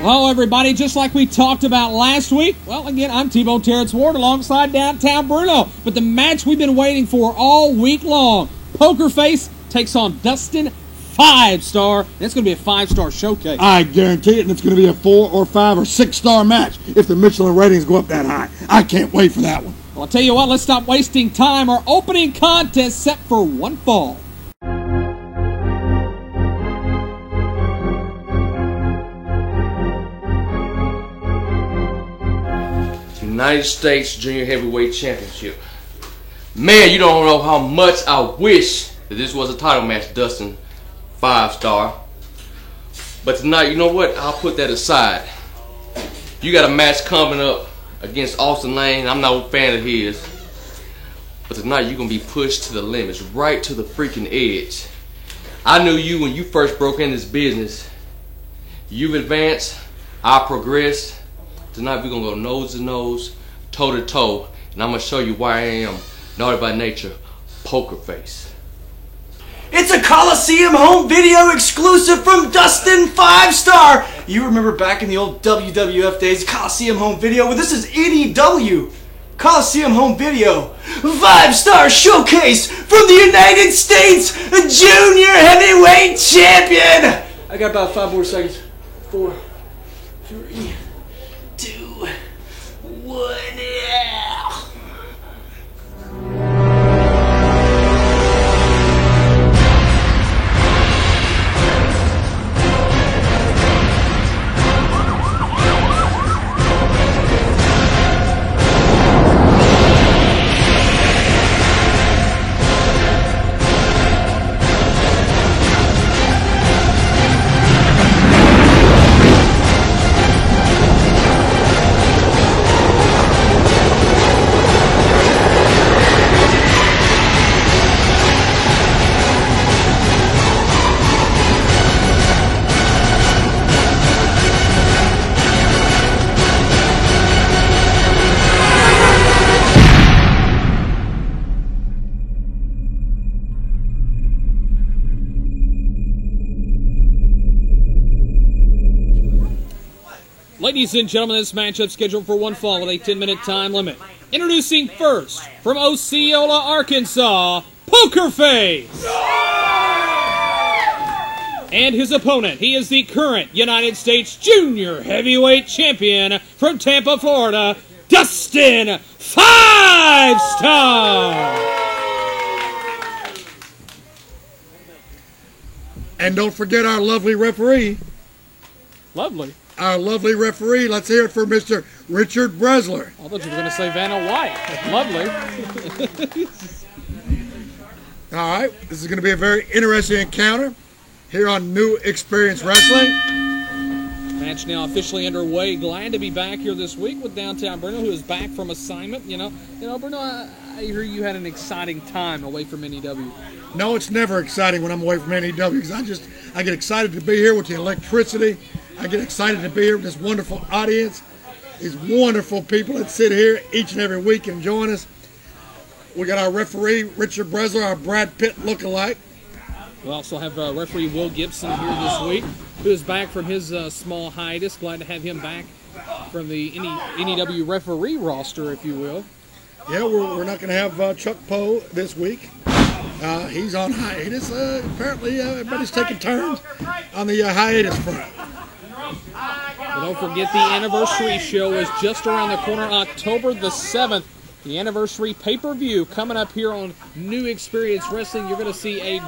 Well, everybody, just like we talked about last week, well, again, I'm T-Bone Terrence Ward alongside Downtown Bruno. But the match we've been waiting for all week long, Poker Face takes on Dustin 5-Star. It's going to be a 5-star showcase. I guarantee it, and it's going to be a 4 or 5 or 6-star match if the Michelin ratings go up that high. I can't wait for that one. Well, I'll tell you what, let's stop wasting time. Our opening contest set for one fall. United States Junior Heavyweight Championship. Man, you don't know how much I wish that this was a title match, Dustin 5-Star. But tonight, you know what? I'll put that aside. You got a match coming up against Austin Lane. I'm not a fan of his. But tonight, you're going to be pushed to the limits, right to the freaking edge. I knew you when you first broke in this business. You've advanced. I progressed. Tonight we're going to go nose to nose, toe to toe, and I'm going to show you why I am naughty by nature, Poker Face. It's a Coliseum home video exclusive from Dustin 5-Star. You remember back in the old WWF days, Coliseum home video? Well, this is NEW. Coliseum home video. 5-star showcase from the United States Junior Heavyweight Champion. I got about 5 more seconds. 4, 3, 2, 1, yeah. Ladies and gentlemen, this matchup scheduled for one fall with a 10-minute time limit. Introducing first, from Osceola, Arkansas, Poker Face! And his opponent, he is the current United States Junior Heavyweight Champion from Tampa, Florida, Dustin 5-Star! And don't forget our lovely referee. Lovely. Our lovely referee. Let's hear it for Mr. Richard Bresler. I thought you were going to say Vanna White. Lovely. All right, this is going to be a very interesting encounter here on New Experience Wrestling. Match now officially underway. Glad to be back here this week with Downtown Bruno, who is back from assignment. You know, Bruno, I hear you had an exciting time away from NEW. No, it's never exciting when I'm away from NEW because I get excited to be here with the electricity. I get excited to be here with this wonderful audience, these wonderful people that sit here each and every week and join us. We got our referee, Richard Bresler, our Brad Pitt lookalike. We also have referee Will Gibson here this week, who is back from his small hiatus. Glad to have him back from the NEW referee roster, if you will. Yeah, we're not going to have Chuck Poe this week. He's on hiatus. Apparently, everybody's taking turns on the hiatus front. But don't forget, the anniversary show is just around the corner, October the 7th. The anniversary pay-per-view coming up here on New Experience Wrestling. You're going to see a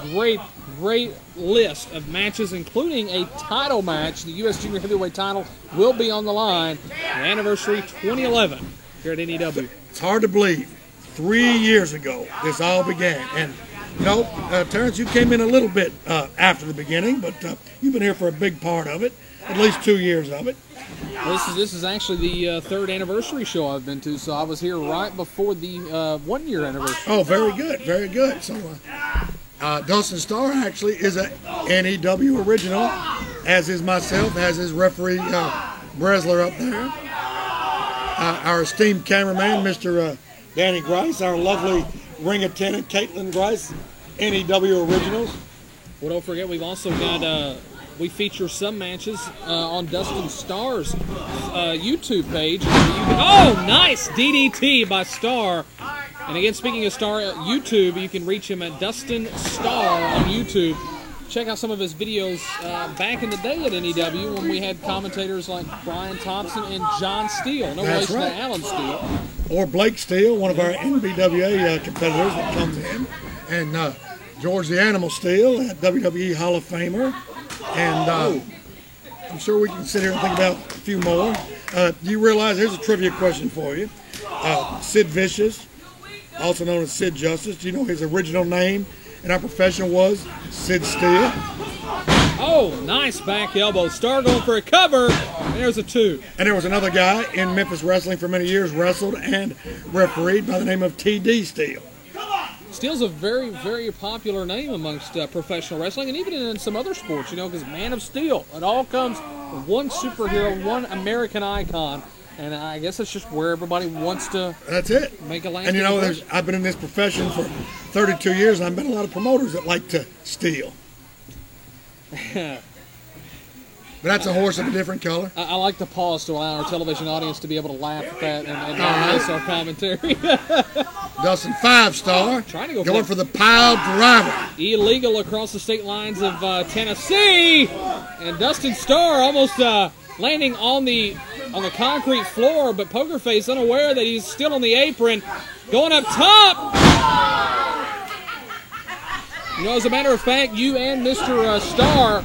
great list of matches, including a title match. The U.S. Junior Heavyweight title will be on the line. The anniversary 2011 here at NEW. It's hard to believe. 3 years ago, this all began. And, you know, Terrence, you came in a little bit after the beginning, but you've been here for a big part of it, at least 2 years of it. Well, this is actually the third anniversary show I've been to, so I was here right before the 1-year anniversary. Oh, very good, very good. So Dustin Starr actually is a NEW original, as is myself, as is referee Bresler up there. Our esteemed cameraman, Mr. Danny Grice, our lovely ring attendant, Caitlin Grice, NEW originals. Well, don't forget, we've also got we feature some matches on Dustin Starr's YouTube page. Oh, nice DDT by Starr. And again, speaking of Starr, YouTube, you can reach him at Dustin Starr on YouTube. Check out some of his videos back in the day at NEW when we had commentators like Brian Thompson and John Steele. No relation to Alan Steele. Or Blake Steele, one of our NBWA competitors that comes in. And George the Animal Steele, WWE Hall of Famer. And I'm sure we can sit here and think about a few more. You realize, here's a trivia question for you. Sid Vicious, also known as Sid Justice, do you know his original name in our profession was Sid Steele? Oh, nice back elbow. Starr going for a cover, and there's a 2. And there was another guy in Memphis wrestling for many years, wrestled and refereed by the name of T.D. Steele. Steele's a very, very popular name amongst professional wrestling, and even in some other sports, you know, because Man of Steel. It all comes from one superhero, one American icon, and I guess it's just where everybody wants to make a lasting And you know, impression. I've been in this profession for 32 years, and I've met a lot of promoters that like to steal. But that's a horse of a different color. I like to pause to allow our television audience to be able to laugh at that and miss our commentary. Dustin 5-star, Trying to go going for the pile driver. Illegal across the state lines of Tennessee, and Dustin Starr almost landing on the concrete floor, but Pokerface unaware that he's still on the apron, going up top. You know, as a matter of fact, you and Mr. Starr,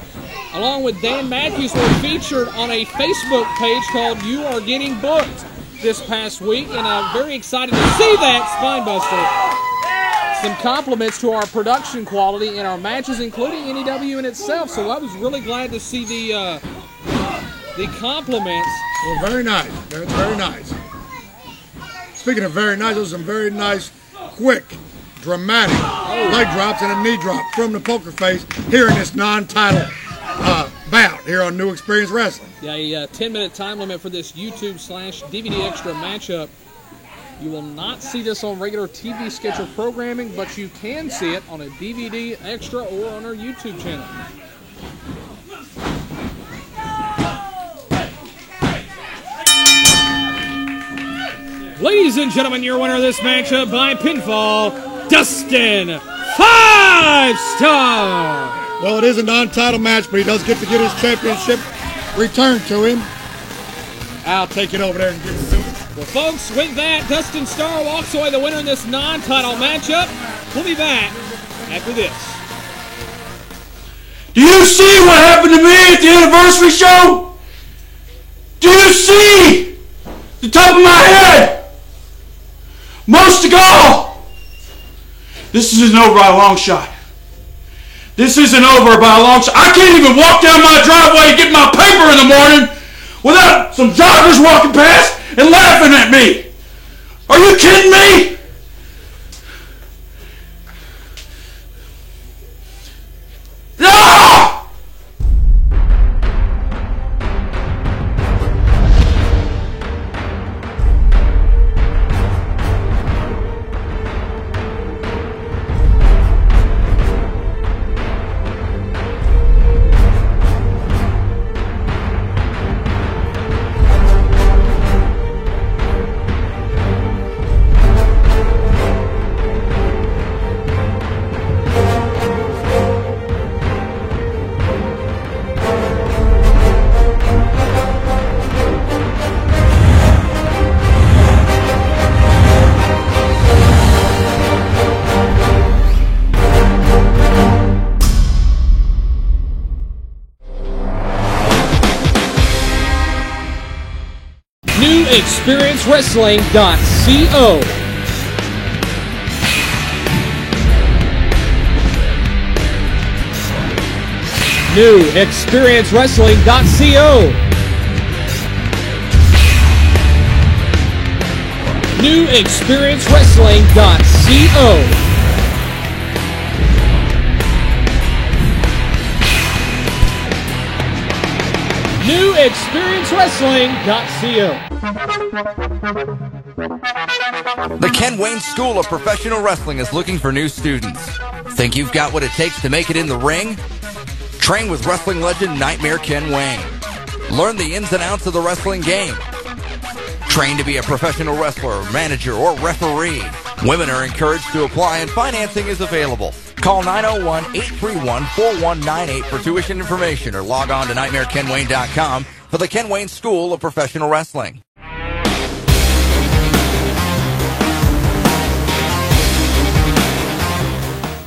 along with Dan Matthews, were featured on a Facebook page called You Are Getting Booked this past week, and I'm very excited to see that, Spinebuster. Some compliments to our production quality in our matches, including NEW in itself, so I was really glad to see the compliments. Well, very nice. Very, very nice. Speaking of very nice, those are some very nice, quick, dramatic leg drops and a knee drop from the Pokerface here in this non-title bout here on New Experience Wrestling. Yeah, a 10-minute time limit for this YouTube/DVD Extra matchup. You will not see this on regular TV schedule programming, but you can see it on a DVD Extra or on our YouTube channel. Ladies and gentlemen, your winner of this matchup by pinfall, Dustin 5-Star. Well, it is a non-title match, but he does get to get his championship returned to him. I'll take it over there and give it to him. Well, folks, with that, Dustin Starr walks away the winner in this non-title matchup. We'll be back after this. Do you see what happened to me at the anniversary show? Do you see the top of my head? Most of all, this isn't over by a long shot. This isn't over by a long shot. I can't even walk down my driveway and get my paper in the morning without some joggers walking past and laughing at me. Are you kidding me? Ah! NewExperienceWrestling.co. NewExperienceWrestling.co. NewExperienceWrestling.co. NewExperienceWrestling.co. The Ken Wayne School of Professional Wrestling is looking for new students. Think you've got what it takes to make it in the ring? Train with wrestling legend Nightmare Ken Wayne. Learn the ins and outs of the wrestling game. Train to be a professional wrestler, manager, or referee. Women are encouraged to apply and financing is available. Call 901-831-4198 for tuition information or log on to NightmareKenWayne.com for the Ken Wayne School of Professional Wrestling.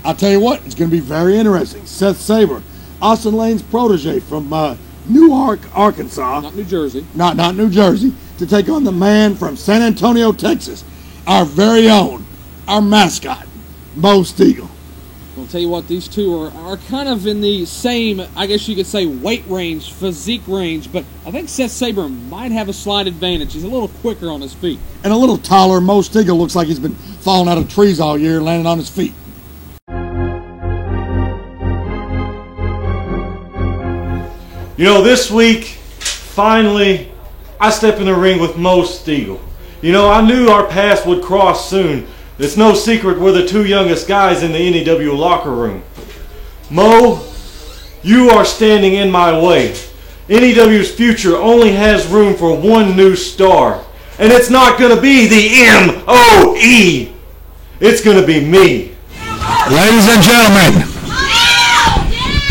I'll tell you what, it's going to be very interesting. Seth Saber, Austin Lane's protege from Newark, Arkansas. Not New Jersey. Not New Jersey. To take on the man from San Antonio, Texas. Our very own, our mascot, Mo Steagall. I'll tell you what, these two are kind of in the same, I guess you could say, weight range, physique range, but I think Seth Saber might have a slight advantage. He's a little quicker on his feet. And a little taller. Mo Steagall looks like he's been falling out of trees all year, landing on his feet. You know, this week, finally, I step in the ring with Mo Steagall. You know, I knew our paths would cross soon. It's no secret we're the two youngest guys in the NEW locker room. Mo, you are standing in my way. NEW's future only has room for one new star. And it's not going to be the M-O-E. It's going to be me. Ladies and gentlemen,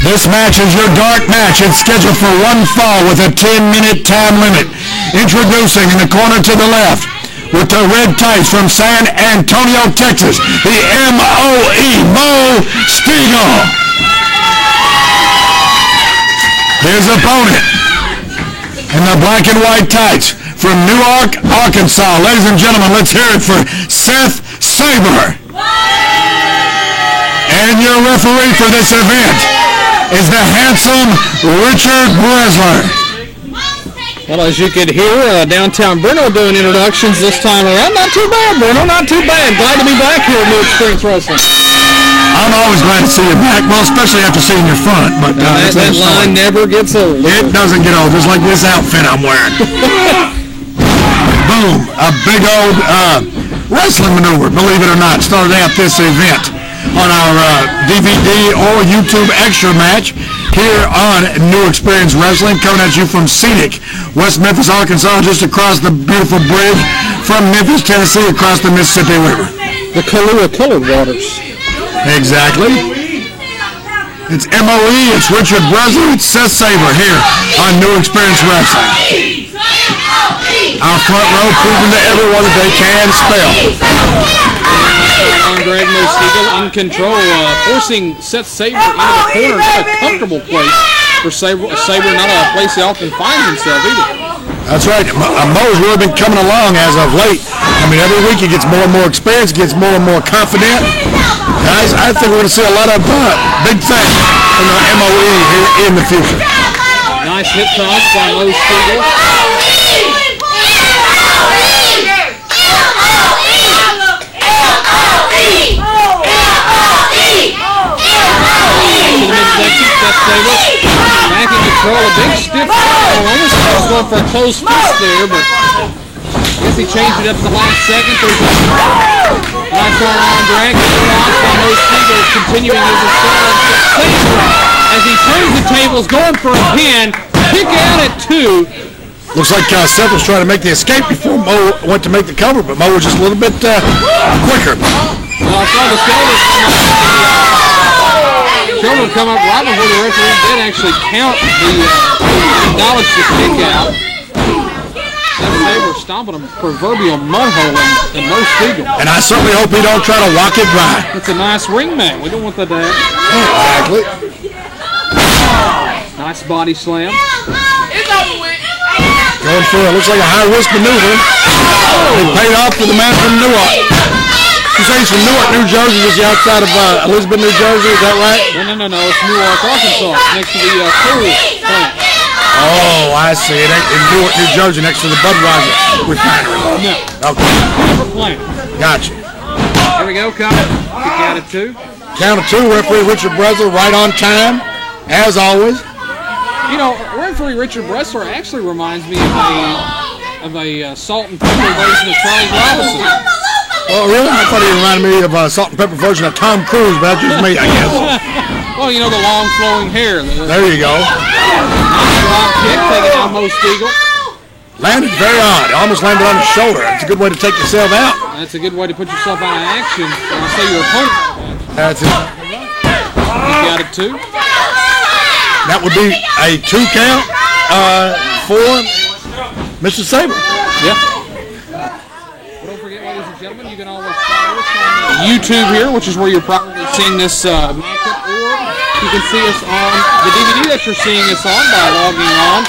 this match is your dark match. It's scheduled for one fall with a 10-minute time limit. Introducing in the corner to the left, with the red tights from San Antonio, Texas, the M-O-E, Mo Steagall. His opponent in the black and white tights from Newark, Arkansas. Ladies and gentlemen, let's hear it for Seth Saber. And your referee for this event is the handsome Richard Bresler. Well, as you could hear, downtown Bruno doing introductions this time around. Not too bad, Bruno, not too bad. Glad to be back here at New Experience Wrestling. I'm always glad to see you back, well, especially after seeing your front. But that line never gets old. It doesn't get old, just like this outfit I'm wearing. Boom, a big old wrestling maneuver, believe it or not, started out this event on our DVD or YouTube extra match here on New Experience Wrestling, coming at you from scenic West Memphis, Arkansas, just across the beautiful bridge from Memphis, Tennessee, across the Mississippi River. The Kahlua colored waters. Exactly. It's M-O-E, it's Richard Bresler, it's Seth Saber here on New Experience Wrestling. Our front row proving to everyone that they can spell. Greg Mo Steagall in control, forcing Seth Saber into the corner. Not a comfortable place for Saber, not a place he often finds himself either. That's right. Mo's really been coming along as of late. I mean, every week he gets more and more experience, gets more and more confident. Guys, I think we're going to see a lot of big things from the M-O-E here in the future. Nice hip toss by Mo Steagall. Back in control, a big stiff foul. Almost was going for a close fist there, but I guess he changed it up at the last second. There's a nice arm drag. Lost by Mo Steagall, continuing his assault as he turns the tables, going for a pin. Kick out at 2. Looks like Seth was trying to make the escape before Mo went to make the cover, but Mo was just a little bit quicker. Well, I saw the shoulder come up right before the referee did actually count acknowledge the kick out. Seth Saber stomping a proverbial mud hole in Mo Steagall. And I certainly hope he don't try to walk it by. It's a nice ring mat. We don't want that to happen. Exactly. Nice body slam. Going for it. Looks like a high-risk maneuver. It paid off for the man from Newark. You say he's from Newark, New Jersey, just outside of Elizabeth, New Jersey. Is that right? No. It's Newark, Arkansas, next to the coal plant. Oh, I see. It ain't in Newark, New Jersey, next to the Budweiser refinery. No. Okay. Different plant. Gotcha. Here we go, coming. Kick out at 2. Count of 2. Referee Richard Bresler right on time, as always. You know, referee Richard Bresler actually reminds me of a salt and pepper version of Charlie Robinson. Oh, really? I thought he reminded me of a salt and pepper version of Tom Cruise, but that's just me, I guess. Well, you know, the long flowing hair. There you go. Drop kick, taking out Mo Steagall. Landed very odd. Almost landed on his shoulder. It's a good way to take yourself out. That's a good way to put yourself out of action. When I say your opponent. That's it. You got it too. That would be a 2 count for Mr. Sabre. Yeah. Don't forget, ladies and gentlemen, you can always follow us on YouTube here, which is where you're probably seeing this matchup, or you can see us on the DVD that you're seeing us on by logging on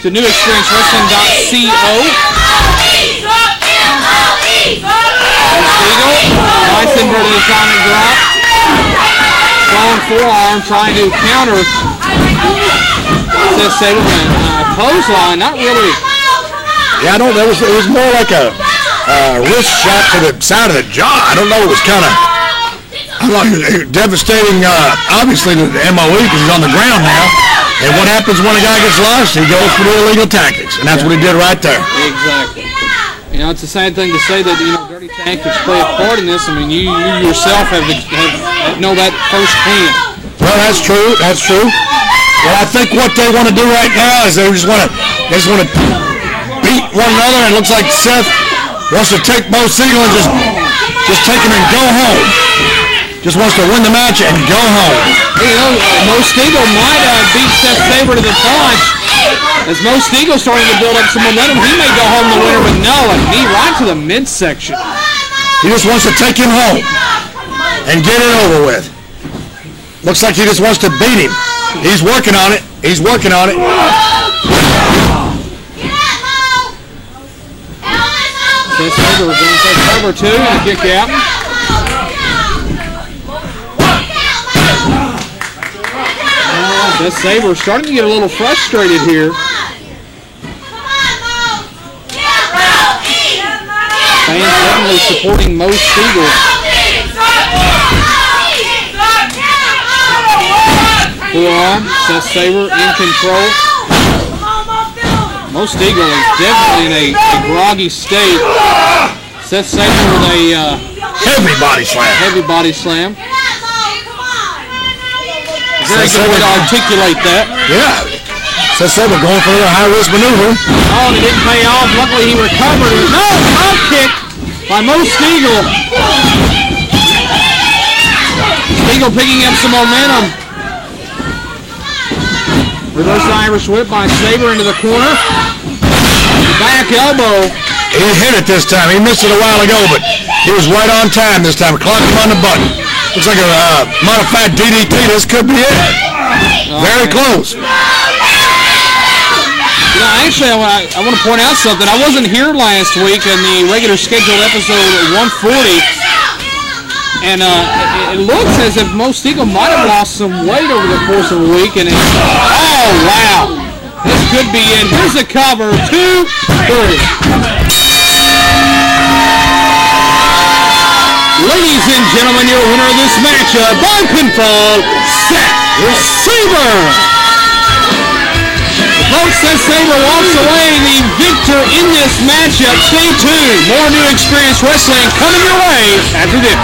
to newexperiencewrestling.co. Steagall, nice inverted atomic drop. Strong forearm trying to counter Seth Sabre. Clothesline, not really. Yeah, I don't know. It was more like a wrist shot to the side of the jaw. I don't know. It was kind of, devastating, obviously, to the MOE because he's on the ground now. And what happens when a guy gets lost? He goes for the illegal tactics. And that's what he did right there. Exactly. You know, it's the same thing to say that, you know, dirty tactics play a part in this. I mean, you yourself have know that firsthand. Well, that's true. That's true. Well, I think what they want to do right now is they just want to beat one another. And it looks like Seth wants to take Mo Steagall and just take him and go home. Just wants to win the match and go home. You know, Mo Steagall might beat Seth Sabre to the punch. As Mo Steagall starting to build up some momentum, he may go home the winner, but no, a knee right to the midsection. He just wants to take him home and get it over with. Looks like he just wants to beat him. He's working on it. He's working on it. Seth Sabre going to take cover two and a kick out. Seth Sabre starting to get a little frustrated here. Fans definitely supporting Mo Steagall. Forearm, Seth Sabre in control. Mo Steagall is definitely in a groggy state. Seth Sabre with a heavy body slam. Heavy body slam. Very good way to articulate that. Yeah. Seth Sabre going for a high-risk maneuver. Oh, and it didn't pay off. Luckily, he recovered. No, drop kick by Mo Steagall. Steagall picking up some momentum. Reverse Irish whip by Sabre into the corner. Back elbow. He hit it this time. He missed it a while ago, but he was right on time this time. Clocked him on the button. Looks like a modified DDT. This could be it. Very close. You know, actually, I want to point out something. I wasn't here last week in the regular scheduled episode 140, and it looks as if Mo Steagall might have lost some weight over the course of a week. And oh wow, this could be it. Here's the cover. 2, 3. Ladies and gentlemen, your winner of this matchup by pinfall, Seth Sabre. Folks, Seth Sabre walks away the victor in this matchup. Stay tuned. More New Experience Wrestling coming your way after this.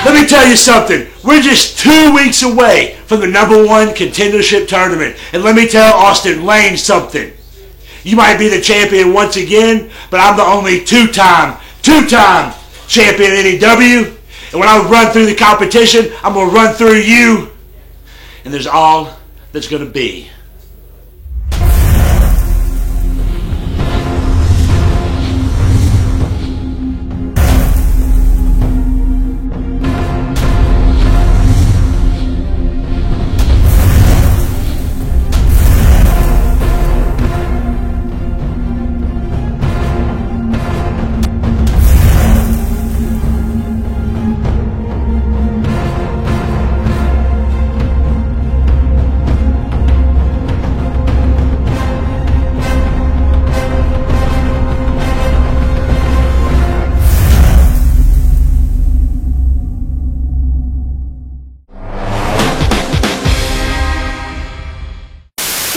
Let me tell you something. We're just 2 weeks away from the #1 contendership tournament. And let me tell Austin Lane something. You might be the champion once again, but I'm the only two-time champion NEW. And when I run through the competition, I'm going to run through you. And there's all that's going to be.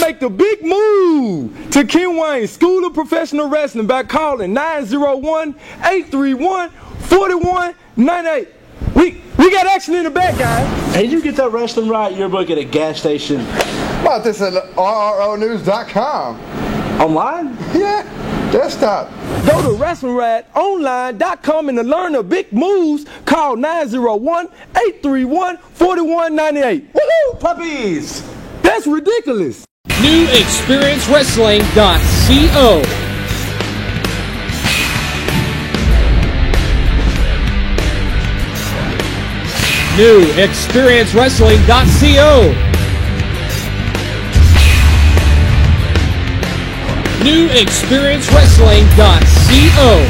Make the big move to Ken Wayne School of Professional Wrestling by calling 901-831-40 4198. We got action in the back, guys. Hey, did you get that Wrestling Riot yearbook at a gas station? About this at RROnews.com. Online? Yeah, desktop. Go to WrestlingRiotOnline.com and to learn the big moves, call 901-831-4198. Woohoo, puppies! That's ridiculous. NewExperienceWrestling.co. NewExperienceWrestling.co. NewExperienceWrestling.co.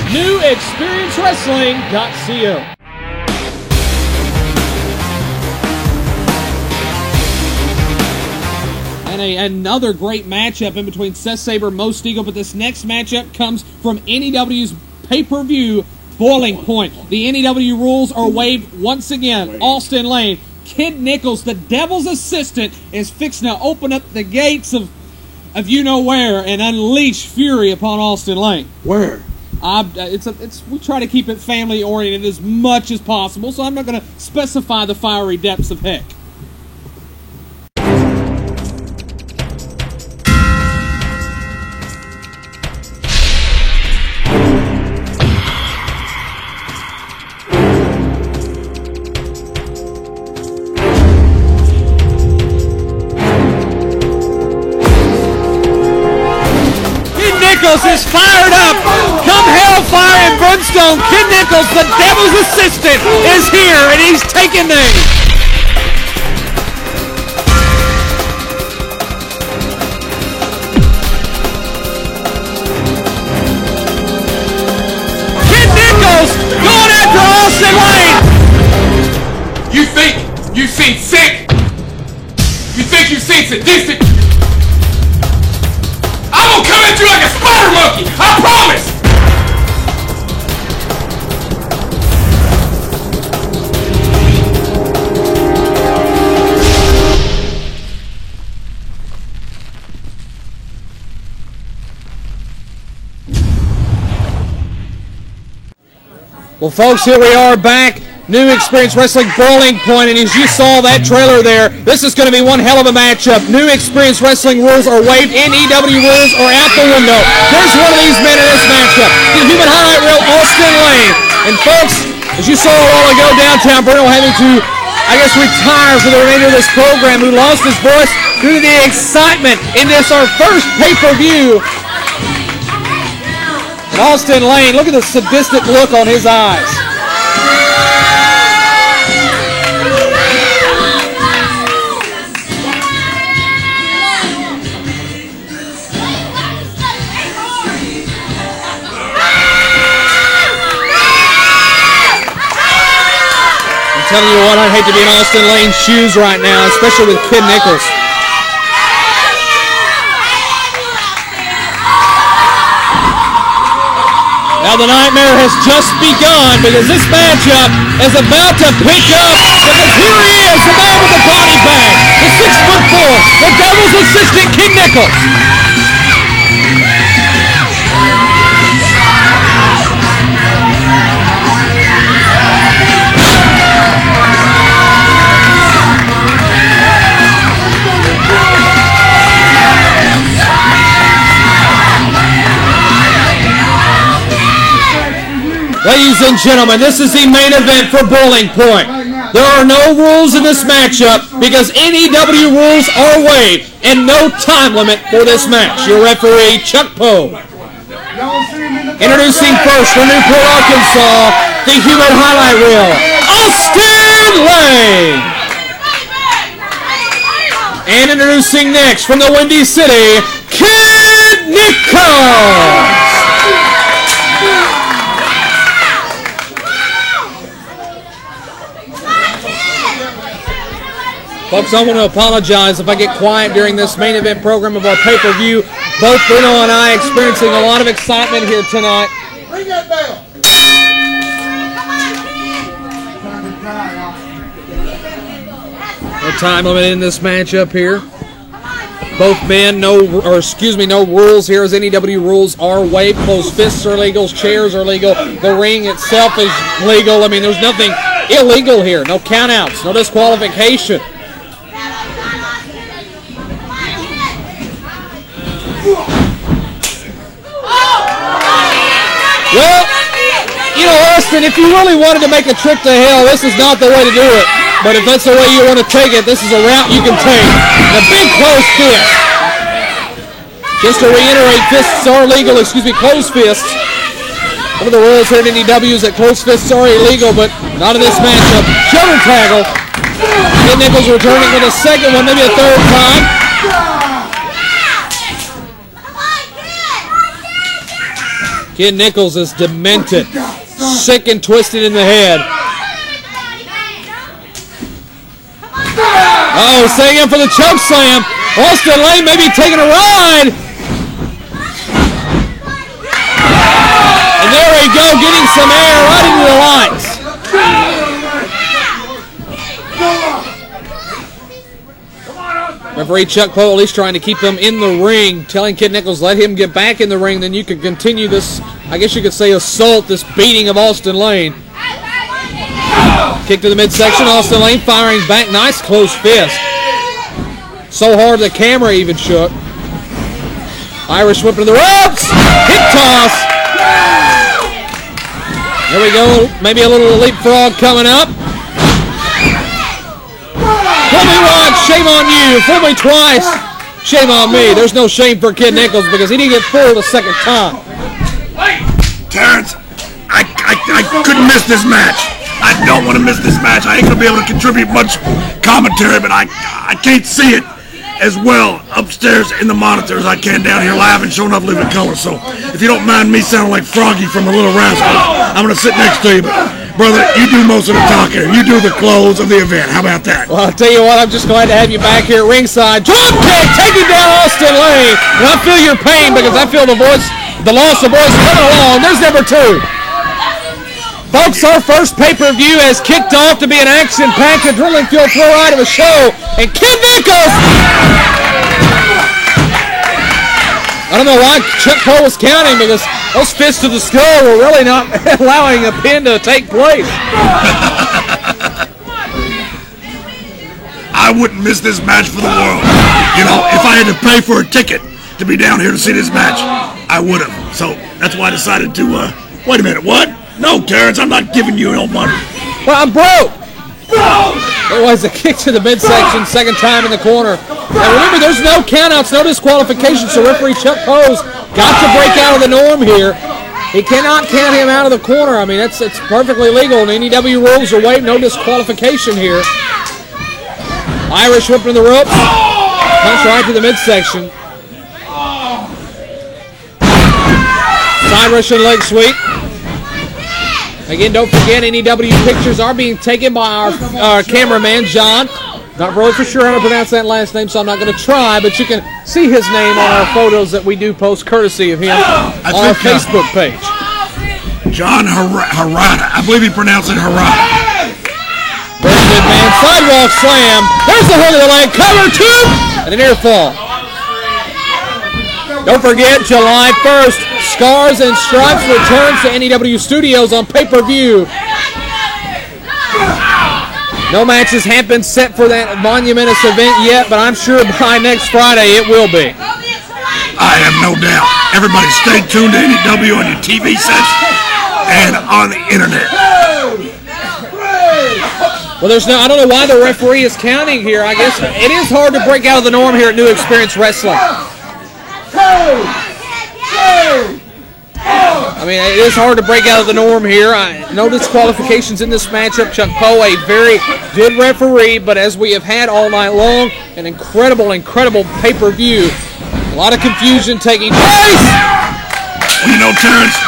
NewExperienceWrestling.co. And another great matchup in between Seth Sabre, Most Eagle, but this next matchup comes from NEW's pay-per-view Boiling Point. The NEW rules are waived once again. Austin Lane, Kid Nichols, the Devil's Assistant, is fixing to open up the gates of you-know-where and unleash fury upon Austin Lane. Where? We try to keep it family-oriented as much as possible, so I'm not going to specify the fiery depths of heck. Is fired up. Come hellfire and brimstone, Kid Nichols, the Devil's Assistant, is here and he's taking names. Kid Nichols going after Austin Lane. You think you've seen sick? You think you've seen sadistic? I'm gonna come at you like a spider monkey! I promise! Well, folks, here we are back. New Experience Wrestling Boiling Point, and as you saw that trailer there, this is going to be one hell of a matchup. New Experience Wrestling rules are waived, NEW rules are out the window. Here's one of these men in this matchup, the Human Highlight Reel, Austin Lane. And folks, as you saw a while ago, downtown Brno having to, I guess, retire for the remainder of this program, who lost his voice due to the excitement in this, our first pay-per-view. And Austin Lane, look at the sadistic look on his eyes. Telling you what, I'd hate to be in Austin Lane's shoes right now, especially with Kid Nichols. Now the nightmare has just begun because this matchup is about to pick up because here he is, the man with the body bag, the 6'4", the Devil's Assistant, Kid Nichols. Ladies and gentlemen, this is the main event for Boiling Point. There are no rules in this matchup because NEW rules are waived and no time limit for this match. Your referee, Chuck Poe. Introducing first from Newport, Arkansas, the Human Highlight Reel, Austin Lane. And introducing next from the Windy City, Kid Nichols. Folks, I want to apologize if I get quiet during this main event program of our pay-per-view. Both Bruno and I experiencing a lot of excitement here tonight. Ring that bell. No time limit in this matchup here. Both men, no rules here as NEW rules are waived. Closed fists are legal, chairs are legal, the ring itself is legal. I mean, there's nothing illegal here. No countouts, no disqualification. Well, you know, Austin, if you really wanted to make a trip to hell, this is not the way to do it. But if that's the way you want to take it, this is a route you can take. A big closed fist. Just to reiterate, fists are legal, closed fists. One of the rules here at NEW is that closed fists are illegal, but not in this matchup. Shoulder tackle. Kid Nichols returning with a second one, maybe a third time. Kid Nichols is demented, sick and twisted in the head. Oh, setting up for the choke slam. Austin Lane maybe taking a ride. And there we go, getting some air right into the lights. Referee Chuck Poe at least trying to keep them in the ring, telling Kid Nichols, let him get back in the ring, then you can continue this, I guess you could say, assault, this beating of Austin Lane. Kick to the midsection, Austin Lane firing back, nice close fist. So hard the camera even shook. Irish whip to the ropes, hip toss. There we go, maybe a little leapfrog coming up. Fool me once, shame on you. Fool me twice, shame on me. There's no shame for Kid Nichols because he didn't get fooled a second time. Terrence, I couldn't miss this match. I don't want to miss this match. I ain't going to be able to contribute much commentary, but I can't see it as well upstairs in the monitor as I can down here live and showing up living color. So if you don't mind me sounding like Froggy from The Little Rascals, I'm going to sit next to you. But brother, you do most of the talking. You do the close of the event. How about that? Well, I'll tell you what, I'm just glad to have you back here at ringside. Drop kick, taking down Austin Lane. And I feel your pain because I feel the loss of voice coming along. There's number 2. Folks, our first pay-per-view has kicked off to be an action-packed, adrenaline-fueled thrill ride of a show. And Kid Nichols! I don't know why Chuck Poe was counting because those fists to the skull were really not allowing a pin to take place. I wouldn't miss this match for the world. You know, if I had to pay for a ticket to be down here to see this match, I would have. So that's why I decided to, wait a minute, what? No, Terrence, I'm not giving you no money. Well, I'm broke. It was a kick to the midsection, second time in the corner. Now remember, there's no countouts, no disqualification, so referee Chuck Poe's got to break out of the norm here. He cannot count him out of the corner. I mean, it's perfectly legal. And NEW rules are waived, no disqualification here. Irish whip in the ropes. Punch right to the midsection. Side Russian leg sweep. Again, don't forget, NEW pictures are being taken by our cameraman, John. Not really for sure how to pronounce that last name, so I'm not going to try, but you can see his name on our photos that we do post courtesy of him on our Facebook page. John Harada. I believe he pronounced it Harada. Very good, man. Sidewalk slam. There's the hook of the leg. Cover 2. And an air fall. Don't forget, July 1st, Scars and Stripes returns to NEW Studios on pay-per-view. No matches have been set for that monumentous event yet, but I'm sure by next Friday it will be. I have no doubt. Everybody stay tuned to NEW on your TV sets and on the internet. Well, I don't know why the referee is counting here. I guess it is hard to break out of the norm here at New Experience Wrestling. I mean, it is hard to break out of the norm here. No disqualifications in this matchup. Chuck Poe, a very good referee, but as we have had all night long, an incredible pay-per-view. A lot of confusion taking place. Well, you know, Terrence,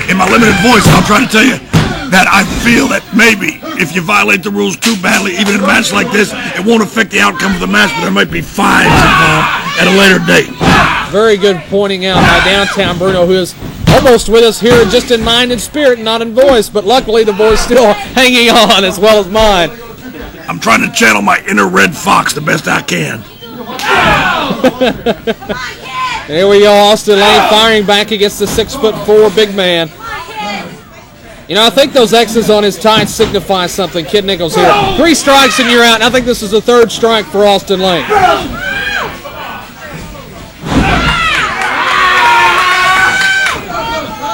in my limited voice, I'll try to tell you that I feel that maybe if you violate the rules too badly, even in a match like this, it won't affect the outcome of the match, but there might be fines involved at a later date. Very good pointing out by Downtown Bruno, who is almost with us here just in mind and spirit, not in voice, but luckily the voice still hanging on as well as mine. I'm trying to channel my inner Red Fox the best I can. There we go, Austin Lane firing back against the 6'4" big man. You know, I think those X's on his tights signify something. Kid Nichols here. 3 strikes and you're out. And I think this is the 3rd strike for Austin Lane.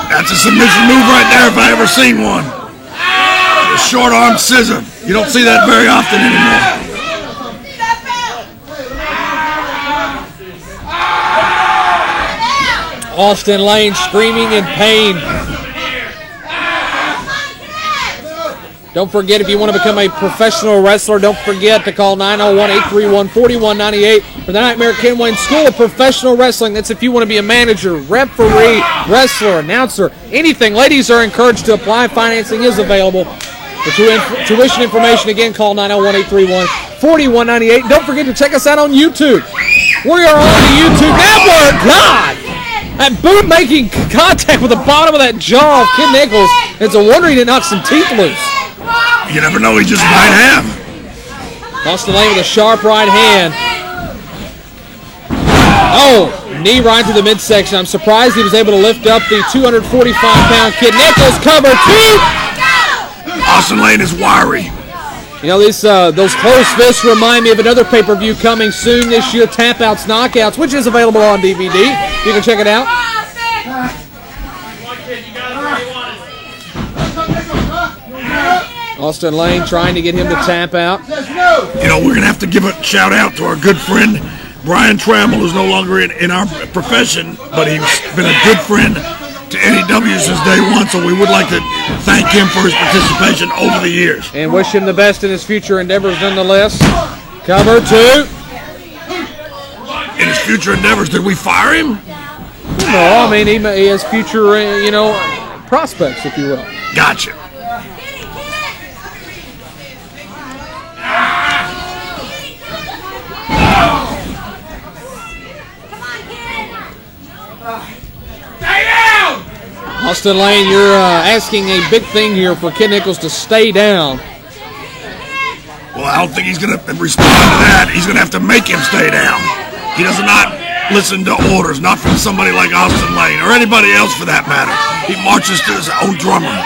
That's a submission move right there if I ever seen one. A short arm scissor. You don't see that very often anymore. Austin Lane screaming in pain. Don't forget, if you want to become a professional wrestler, don't forget to call 901-831-4198 for the Nightmare Ken Wayne School of Professional Wrestling. That's if you want to be a manager, referee, wrestler, announcer, anything. Ladies are encouraged to apply. Financing is available. For tuition information, again, call 901-831-4198. Don't forget to check us out on YouTube. We are on the YouTube Network. God! That boot making contact with the bottom of that jaw of Kid Nichols. It's a wonder he didn't knock some teeth loose. You never know, he just might have. Austin Lane with a sharp right hand. Oh, knee right to the midsection. I'm surprised he was able to lift up the 245-pound Kid Nichols. Cover 2. Austin Lane is wiry. You know, those closed fists remind me of another pay-per-view coming soon this year, Tap Outs Knockouts, which is available on DVD. You can check it out. Austin Lane trying to get him to tap out. You know, we're going to have to give a shout out to our good friend, Brian Trammell, who's no longer in our profession, but he's been a good friend to Eddie W since day one, so we would like to thank him for his participation over the years. And wish him the best in his future endeavors nonetheless. Cover 2. In his future endeavors, did we fire him? No, I mean, he has future, prospects, if you will. Gotcha. Austin Lane, you're asking a big thing here for Kid Nichols to stay down. Well, I don't think he's going to respond to that. He's going to have to make him stay down. He does not listen to orders, not from somebody like Austin Lane or anybody else for that matter. He marches to his own drummer.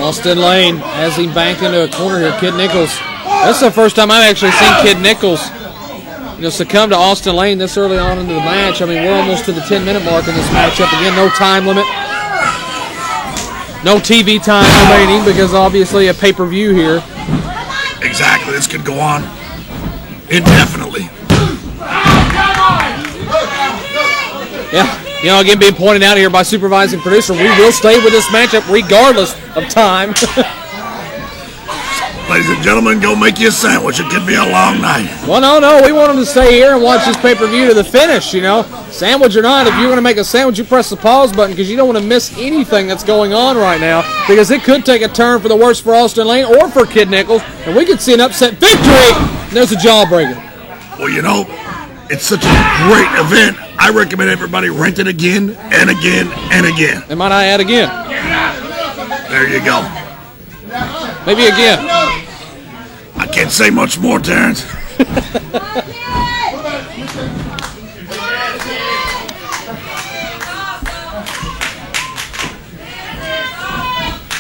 Austin Lane has him banked into a corner here. Kid Nichols. That's the first time I've actually seen Kid Nichols succumb to Austin Lane this early on into the match. I mean, we're almost to the 10-minute mark in this matchup. Again, no time limit. No TV time remaining because obviously a pay-per-view here. Exactly. This could go on indefinitely. Yeah. Again, being pointed out here by supervising producer, we will stay with this matchup regardless of time. Ladies and gentlemen, go make you a sandwich. It could be a long night. Well, no. We want them to stay here and watch this pay-per-view to the finish, Sandwich or not, if you're going to make a sandwich, you press the pause button because you don't want to miss anything that's going on right now because it could take a turn for the worse for Austin Lane or for Kid Nichols, and we could see an upset victory. And there's a jawbreaker. Well, it's such a great event. I recommend everybody rent it again and again and again. And might I add again? There you go. Maybe again. I can't say much more, Terrence.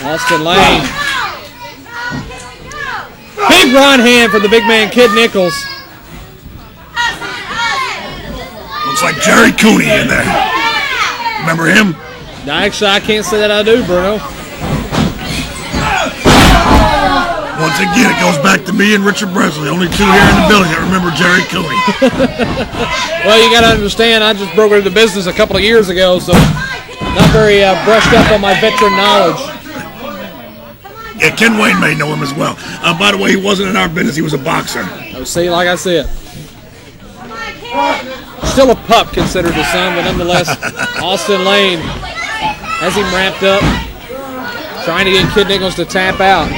Austin Lane. Big right hand for the big man, Kid Nichols. Looks like Jerry Cooney in there. Remember him? Actually, I can't say that I do, Bruno. Once again, it goes back to me and Richard Bresley. Only two here in the building that remember Jerry Cooney. Well, you got to understand, I just broke into the business a couple of years ago, so not very brushed up on my veteran knowledge. Yeah, Ken Wayne may know him as well. By the way, he wasn't in our business. He was a boxer. Oh, see, like I said. Still a pup considered his son, but nonetheless, Austin Lane has him wrapped up, trying to get Kid Nichols to tap out.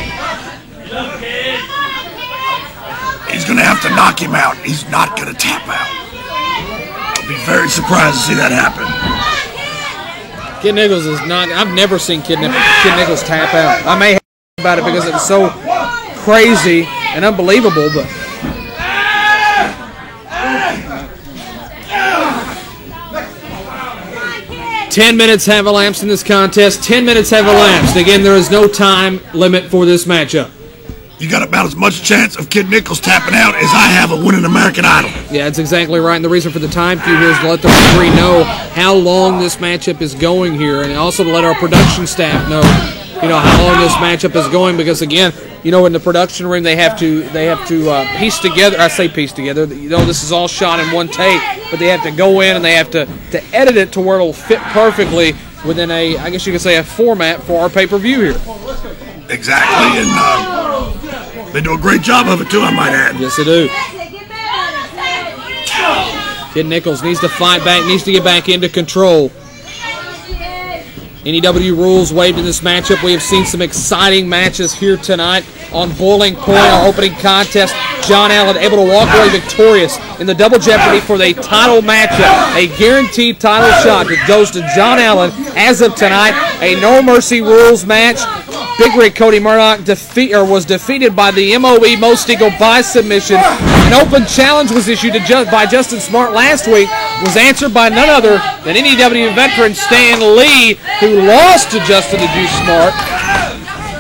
He's going to have to knock him out. He's not going to tap out. I'll be very surprised to see that happen. Kid Nichols is not. I've never seen Kid Nichols tap out. I may have about it because it was so crazy and unbelievable, but 10 minutes have elapsed in this contest. 10 minutes have elapsed. Again, there is no time limit for this matchup. You got about as much chance of Kid Nichols tapping out as I have of winning American Idol. Yeah, that's exactly right. And the reason for the time cue here is to let the referee know how long this matchup is going here, and also to let our production staff know, how long this matchup is going. Because again, in the production room they have to piece together. I say piece together. This is all shot in one take, but they have to go in and they have to edit it to where it'll fit perfectly within I guess you could say, a format for our pay-per-view here. Exactly, and they do a great job of it too, I might add. Yes, they do. Kid Nichols needs to fight back, needs to get back into control. NEW rules waived in this matchup. We have seen some exciting matches here tonight on Boiling Point, our opening contest. John Allen able to walk away victorious in the Double Jeopardy for the title matchup. A guaranteed title shot that goes to John Allen as of tonight. A No Mercy rules match. Big Rig Cody Murdoch was defeated by the MOE Most Eagle by submission. An open challenge was issued by Justin Smart last week, was answered by none other than NEW veteran Stan Lee, who lost to Justin the Juice Smart.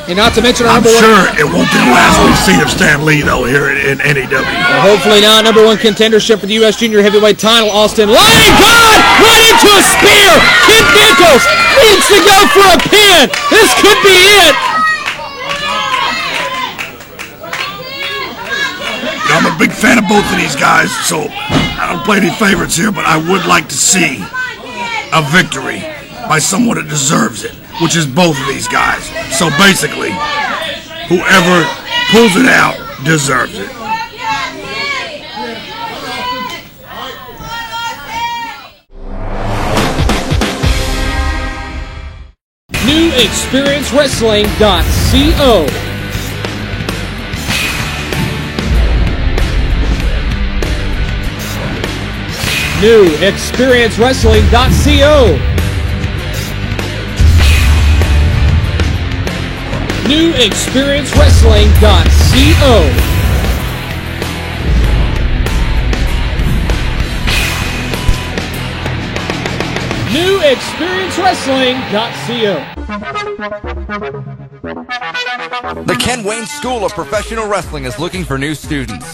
And not to mention our I'm sure it won't be the last we've seen of Stan Lee, though, here in NEW. Well, hopefully not. Number one contendership for the U.S. Junior Heavyweight title, Austin Lane. God! Right into a spear! Kid Nichols needs to go for a pin! This could be it! I'm a big fan of both of these guys, so I don't play any favorites here, but I would like to see a victory by someone that deserves it, which is both of these guys. So basically, whoever pulls it out deserves it. NewExperienceWrestling.co. NewExperienceWrestling.co. NewExperienceWrestling.co. NewExperienceWrestling.co. The Ken Wayne School of Professional Wrestling is looking for new students.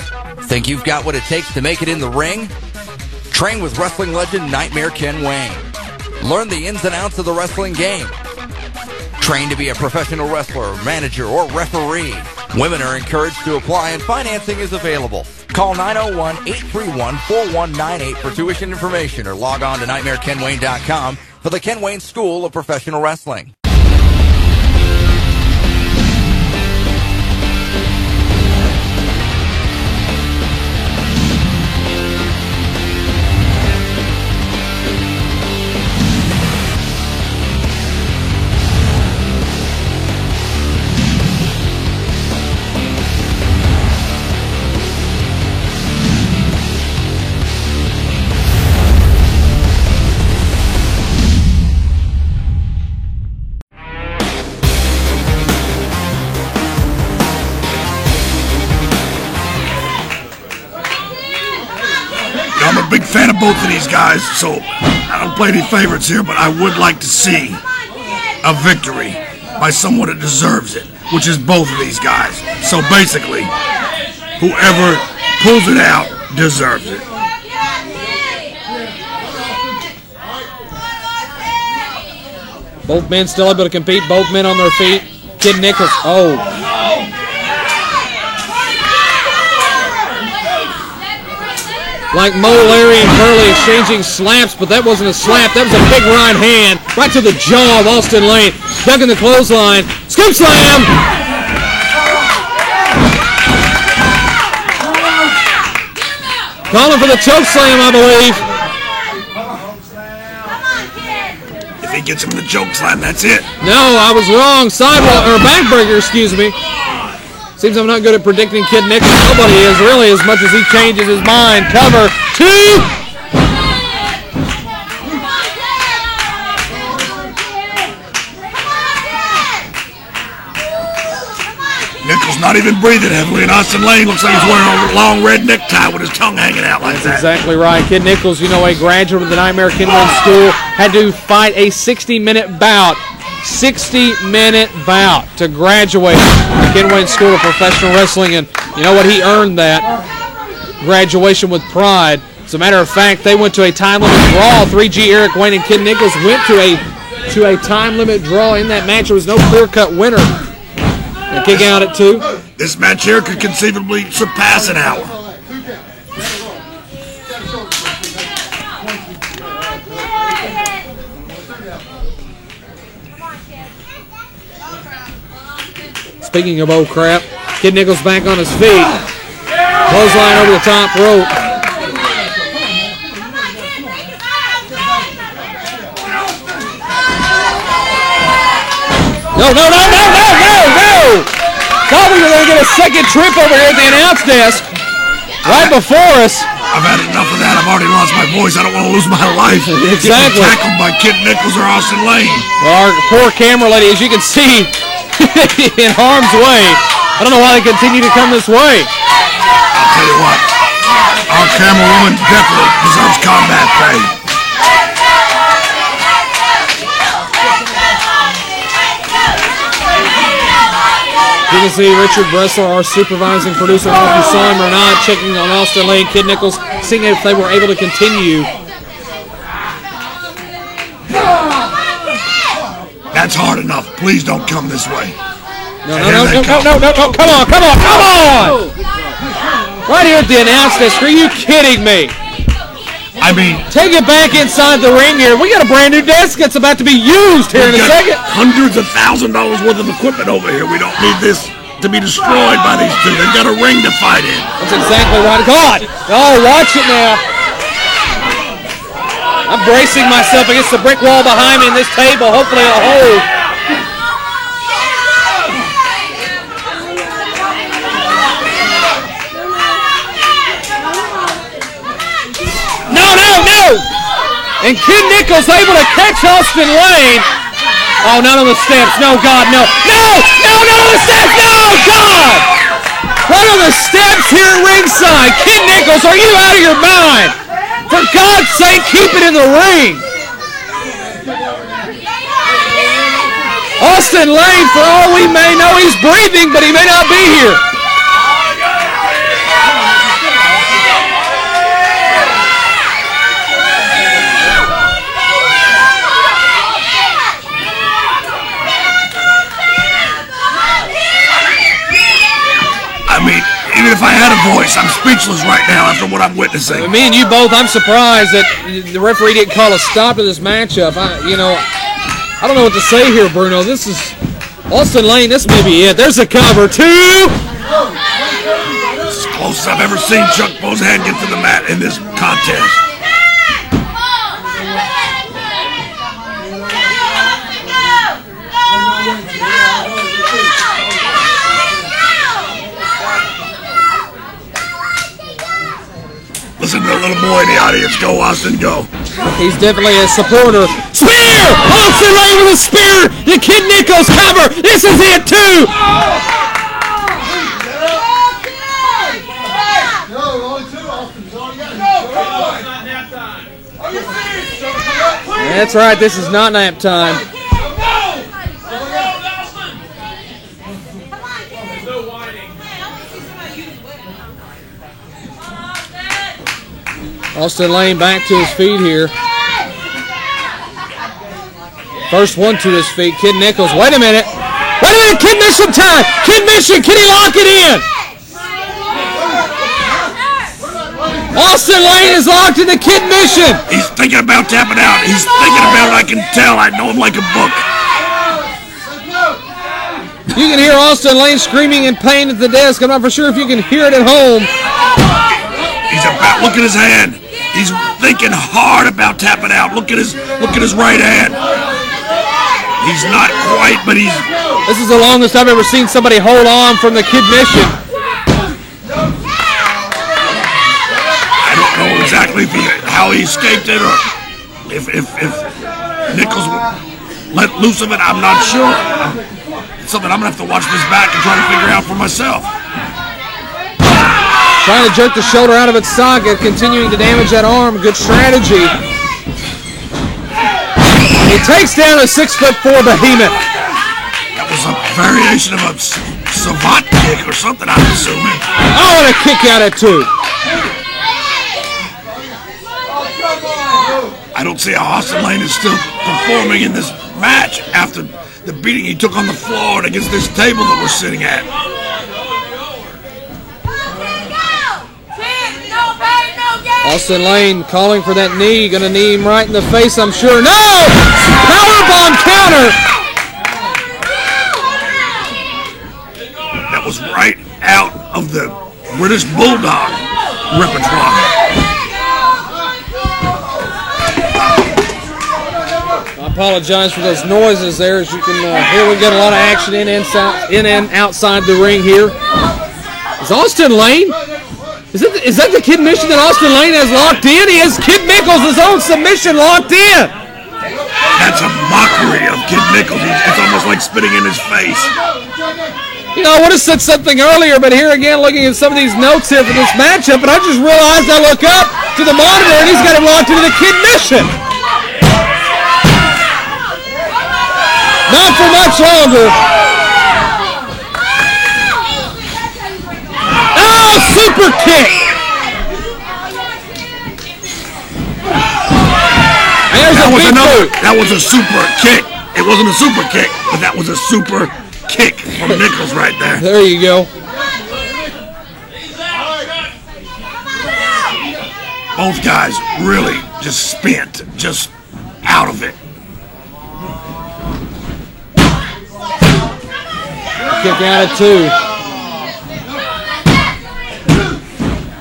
Think you've got what it takes to make it in the ring? Train with wrestling legend Nightmare Ken Wayne. Learn the ins and outs of the wrestling game. Train to be a professional wrestler, manager, or referee. Women are encouraged to apply and financing is available. Call 901-831-4198 for tuition information or log on to NightmareKenWayne.com for the Ken Wayne School of Professional Wrestling. I'm a big fan of both of these guys, so I don't play any favorites here, but I would like to see a victory by someone that deserves it, which is both of these guys. So basically, whoever pulls it out deserves it. Both men still able to compete, both men on their feet. Kid Nichols, like Mo, Larry, and Curly exchanging slaps, but that wasn't a slap. That was a big right hand right to the jaw of Austin Lane. Dug in the clothesline. Scoop slam! Calling for the choke slam, I believe. If he gets him the choke slam, that's it. No, I was wrong. Sidewalk, or backbreaker, excuse me. Seems I'm not good at predicting Kid Nichols. Nobody is really, as much as he changes his mind. Cover 2. Nichols not even breathing heavily, and Austin Lane looks like he's wearing a long red necktie with his tongue hanging out like that. That's exactly right. Kid Nichols, you know, a graduate of the Nightmare Ken Wayne School, had to fight a 60-minute bout. 60-minute bout to graduate from Ken Wayne School of Professional Wrestling, and you know what? He earned that graduation with pride. As a matter of fact, they went to a time limit draw. 3G Eric Wayne and Kid Nichols went to a time limit draw in that match. There was no clear-cut winner. They kick out at 2. This match here could conceivably surpass an hour. Speaking of old crap, Kid Nichols back on his feet. Clothesline over the top rope. No! Thought we were going to get a second trip over here at the announce desk right before us. I've had enough of that. I've already lost my voice. I don't want to lose my life. Exactly. Getting tackled by Kid Nichols or Austin Lane. Well, our poor camera lady, as you can see, in harm's way. I don't know why they continue to come this way. I'll tell you what. Our camera woman definitely deserves combat pay. You can see Richard Bressler, our supervising producer, I don't know if you saw him or not, checking on Austin Lane, Kid Nichols, seeing if they were able to continue. That's hard enough. Please don't come this way. No, come on! Right here at the announce desk, are you kidding me? I mean, take it back inside the ring here. We got a brand new desk that's about to be used here in a second. Hundreds of $1,000s worth of equipment over here. We don't need this to be destroyed by these two. They've got a ring to fight in. That's exactly right. God! Oh, watch it now. I'm bracing myself against the brick wall behind me in this table. Hopefully it'll hold. No! And Kid Nichols able to catch Austin Lane. Oh, not on the steps. No, God, no. No, not on the steps. No, God! Right on the steps here at ringside. Kid Nichols, are you out of your mind? For God's sake, keep it in the ring. Austin Lane, for all we may know, he's breathing, but he may not be here. Even if I had a voice, I'm speechless right now after what I'm witnessing. Me and you both, I'm surprised that the referee didn't call a stop to this matchup. I don't know what to say here, Bruno. This is Austin Lane. This may be it. There's a cover. 2. It's as close as I've ever seen Chuck Bozehan get to the mat in this contest. Listen to the little boy in the audience. Go, Austin, go. He's definitely a supporter. Spear! Austin Lane with a spear! The Kid Nichols cover! This is it, too! That's right, this is not nap time. Austin Lane back to his feet here. First one to his feet, Kid Nichols. Wait a minute, Kid Mission time! Kid Mission, can he lock it in? Austin Lane is locked in the Kid Mission. He's thinking about tapping out. He's thinking about it, I can tell. I know him like a book. You can hear Austin Lane screaming in pain at the desk. I'm not for sure if you can hear it at home. He's about, look at his hand. He's thinking hard about tapping out. Look at his right hand. He's not quite, but he's... This is the longest I've ever seen somebody hold on from the Kid Mission. I don't know exactly how he escaped it, or if Nichols let loose of it, I'm not sure. It's something I'm going to have to watch this back and try to figure out for myself. Trying to jerk the shoulder out of its socket, continuing to damage that arm. Good strategy. He takes down a 6'4" behemoth. That was a variation of a savant kick or something, I'm assuming. Oh, and a kick out at 2. I don't see how Austin Lane is still performing in this match after the beating he took on the floor and against this table that we're sitting at. Austin Lane calling for that knee. Going to knee him right in the face, I'm sure. No! Powerbomb counter! That was right out of the British Bulldog repertoire. I apologize for those noises there. As you can hear, we got a lot of action in and outside the ring here. Is Austin Lane? Is that the Kid Mission that Austin Lane has locked in? He has Kid Nichols' his own submission locked in. That's a mockery of Kid Nichols. It's almost like spitting in his face. You know, I would have said something earlier, but here again, looking at some of these notes here for this matchup, and I just realized I look up to the monitor and he's got him locked into the Kid Mission. Not for much longer. Oh, super kick! That was a super kick. It wasn't a super kick, but that was a super kick from Nichols right there. There you go. Both guys really just spent, just out of it. Kick out at 2.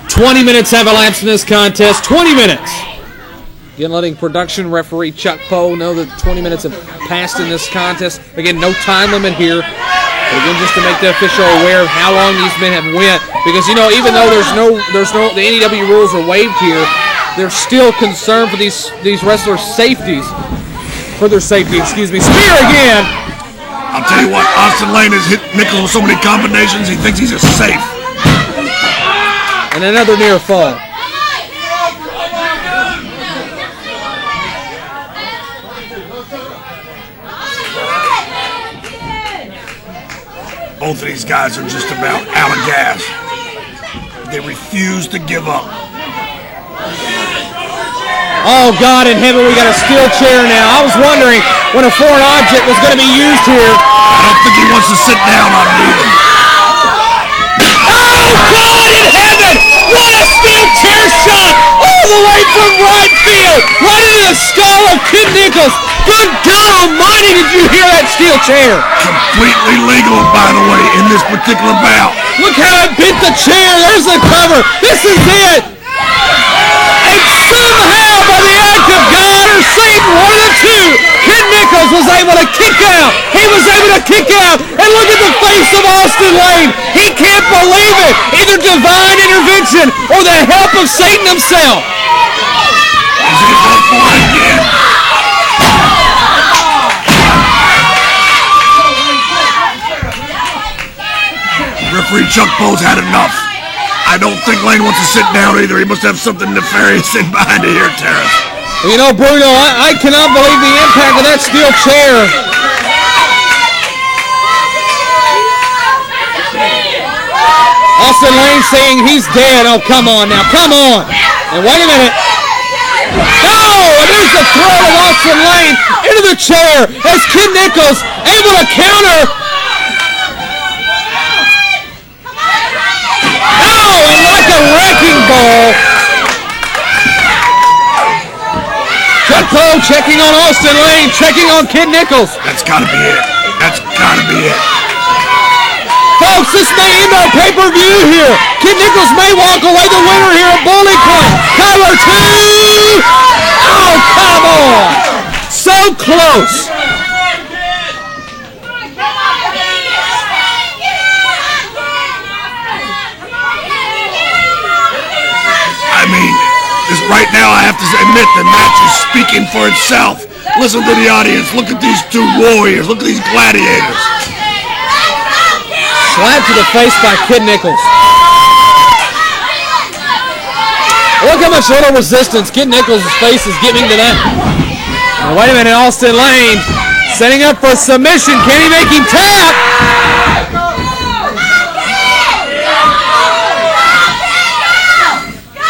20 minutes have elapsed in this contest. 20 minutes. Again, letting production referee Chuck Poe know that 20 minutes have passed in this contest. Again, no time limit here. But again, just to make the official aware of how long these men have went. Because, you know, even though the NEW rules are waived here, they're still concerned for these wrestlers' safeties. For their safety, excuse me. Spear again. I'll tell you what, Austin Lane has hit Nichols with so many combinations, he thinks he's just safe. And another near fall. Both of these guys are just about out of gas. They refuse to give up. Oh, God in heaven, we got a steel chair now. I was wondering when a foreign object was going to be used here. I don't think he wants to sit down on it either. Oh, God in heaven! What a steel chair shot! All the way from right field! Right into the skull of Kid Nichols! Good God almighty, did you hear that steel chair? Completely legal, by the way, in this particular bout. Look how it bit the chair! There's the cover! This is it! And somehow, by the act of God or Satan, one of the two, Kid Nichols was able to kick out. He was able to kick out. And look at the face of Austin Lane. He can't believe it. Either divine intervention or the help of Satan himself. He's going to go for it again. Referee Chuck Poe's had enough. I don't think Lane wants to sit down either. He must have something nefarious in behind it here, Terrence. You know, Bruno, I cannot believe the impact of that steel chair. Austin Lane saying he's dead. Oh, come on now. Come on. And wait a minute. Oh, and there's the throw of Austin Lane into the chair as Kid Nichols able to counter. Oh, and like a wrecking ball. Chuck Poe checking on Austin Lane, checking on Kid Nichols. That's got to be it. That's got to be it. Folks, this may end our pay-per-view here. Kid Nichols may walk away the winner here at Bowling Club. Tyler 2. Oh, come on. So close. I mean, right now I have to admit the match is speaking for itself. Listen to the audience. Look at these two warriors. Look at these gladiators. Slap to the face by Kid Nichols. Look how much little resistance Kid Nichols' face is giving to that. Now, wait a minute, Austin Lane setting up for submission. Can he make him tap?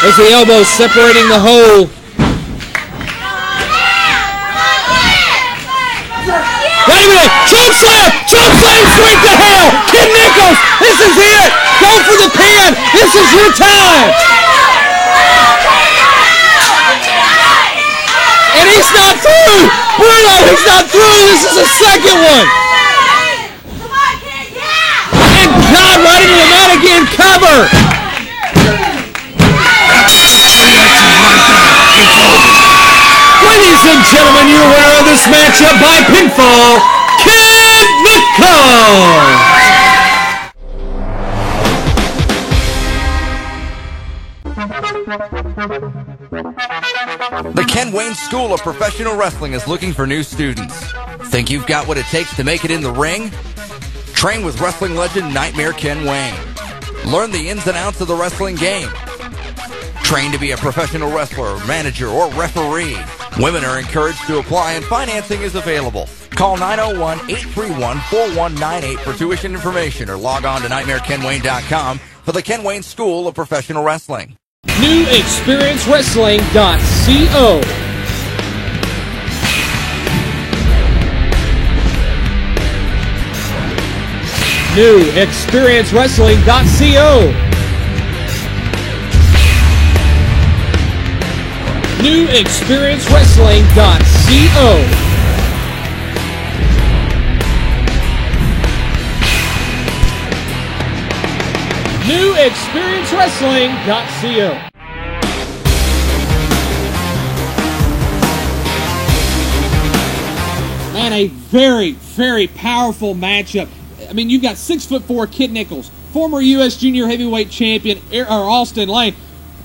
There's the elbow separating the hole. Wait a minute! Choke slam! Choke slam straight to hell! Kid Nichols! This is it! Go for the pin! This is your time! And he's not through! Bruno, he's not through! This is the second one! And God, right into the mat again! Cover! Ladies and gentlemen, your winner of this matchup by pinfall, Kid Nichols! The Ken Wayne School of Professional Wrestling is looking for new students. Think you've got what it takes to make it in the ring? Train with wrestling legend Nightmare Ken Wayne. Learn the ins and outs of the wrestling game. Train to be a professional wrestler, manager, or referee. Women are encouraged to apply and financing is available. Call 901-831-4198 for tuition information or log on to NightmareKenWayne.com for the Ken Wayne School of Professional Wrestling. NewExperienceWrestling.co. NewExperienceWrestling.co. NewExperienceWrestling.co. NewExperienceWrestling.co. Man, a very, very powerful matchup. I mean, you've got 6'4" Kid Nichols, former U.S. Junior Heavyweight Champion Austin Lane.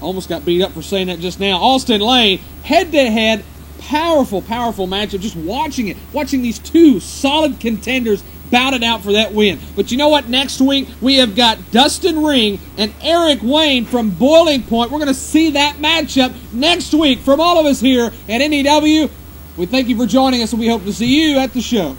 Almost got beat up for saying that just now. Austin Lane, head-to-head, powerful, powerful matchup. Just watching it, watching these two solid contenders bout it out for that win. But you know what? Next week, we have got Dustin Ring and Eric Wayne from Boiling Point. We're going to see that matchup next week. From all of us here at NEW, we thank you for joining us, and we hope to see you at the show.